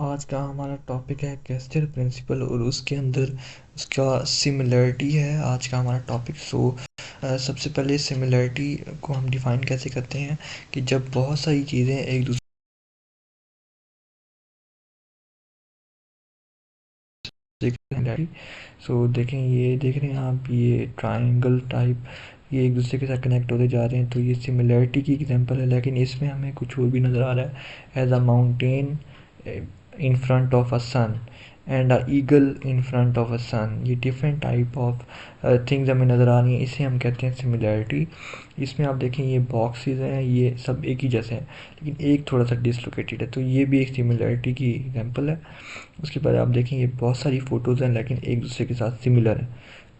आज का हमारा टॉपिक है कैस्टर प्रिंसिपल और उसके अंदर उसका सिमिलरिटी है आज का हमारा टॉपिक। सबसे पहले सिमिलरिटी को हम डिफ़ाइन कैसे करते हैं कि जब बहुत सारी चीज़ें एक दूसरे देखें, ये देख रहे हैं आप, ये ट्रायंगल टाइप ये एक दूसरे के साथ कनेक्ट होते जा रहे हैं, तो ये सिमिलरिटी की एग्जांपल है। लेकिन इसमें हमें कुछ और भी नज़र आ रहा है, as a mountain in front of a sun and a eagle in front of a sun. ये डिफरेंट टाइप ऑफ थिंग्स हमें नज़र आ रही हैं, इसे हम कहते हैं सिमिलरिटी। इसमें आप देखें, ये बॉक्सेस हैं, ये सब एक ही जैसे हैं लेकिन एक थोड़ा सा डिसलोकेटेड है, तो ये भी एक सिमिलरिटी की एग्जांपल है। उसके बाद आप देखेंगे बहुत सारी फ़ोटोज़ हैं लेकिन एक दूसरे के साथ सिमिलर हैं,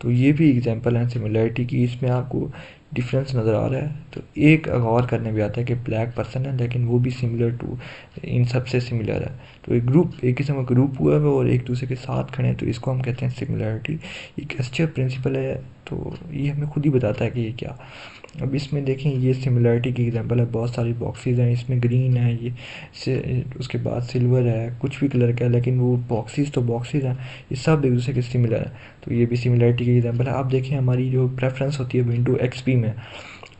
तो ये भी एग्जांपल है सिमिलरिटी की। इसमें आपको डिफरेंस नज़र आ रहा है, तो एक गौर करने भी आता है कि ब्लैक पर्सन है लेकिन वो भी सिमिलर टू इन सबसे सिमिलर है। तो एक ग्रुप, एक किस्म का ग्रुप हुआ है और एक दूसरे के साथ खड़े हैं, तो इसको हम कहते हैं सिमिलरिटी। ये गेस्चर प्रिंसिपल है, तो ये हमें खुद ही बताता है कि ये क्या। अब इसमें देखें, ये सिमिलरिटी की एग्जांपल है, बहुत सारी बॉक्सेस हैं, इसमें ग्रीन है, ये से उसके बाद सिल्वर है, कुछ भी कलर का है लेकिन वो बॉक्सेस तो बॉक्सेस हैं, ये सब एक दूसरे के सिमिलर हैं, तो ये भी सिमिलरिटी की एग्जांपल है। आप देखें, हमारी जो प्रेफरेंस होती है विंडो एक्सपी में,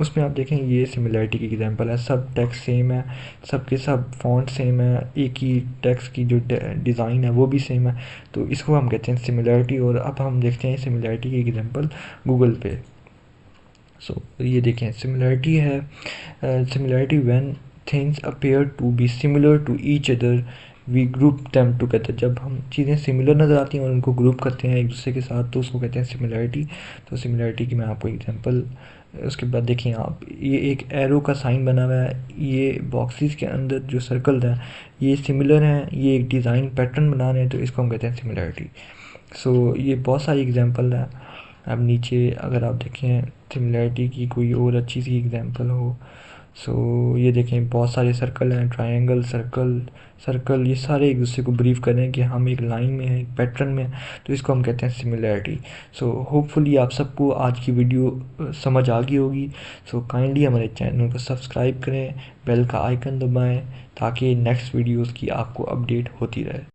उसमें आप देखें ये सिमिलरिटी की एग्जांपल है, सब टेक्स्ट सेम है, सब के सब फ़ॉन्ट सेम है, एक ही टेक्स्ट की जो डिज़ाइन है वो भी सेम है, तो इसको हम कहते हैं सिमिलरिटी। और अब हम देखते हैं सिमिलरिटी की एग्जांपल गूगल पे। ये देखें, सिमिलरिटी है, similarity when things appear to be similar to each other we group them together. जब हम चीज़ें सिमिलर नज़र आती हैं और उनको ग्रुप करते हैं एक दूसरे के साथ, तो उसको कहते हैं सिमिलरिटी। तो सिमिलरिटी की मैं आपको एग्जांपल, उसके बाद देखिए आप, ये एक एरो का साइन बना हुआ है, ये बॉक्सेस के अंदर जो सर्कल हैं ये सिमिलर हैं, ये एक डिज़ाइन पैटर्न बना रहे हैं, तो इसको हम कहते हैं सिमिलरिटी। ये बहुत सारी एग्जांपल है। अब नीचे अगर आप देखें सिमिलरिटी की कोई और अच्छी सी एग्जांपल हो, ये देखें बहुत सारे सर्कल हैं, ट्रायंगल, सर्कल, सर्कल, ये सारे एक दूसरे को ब्रीफ करें कि हम एक लाइन में हैं, एक पैटर्न में हैं, तो इसको हम कहते हैं सिमिलरिटी। होपफुली आप सबको आज की वीडियो समझ आ गई होगी। काइंडली हमारे चैनल को सब्सक्राइब करें, बेल का आइकन दबाएं ताकि नेक्स्ट वीडियोस की आपको अपडेट होती रहे।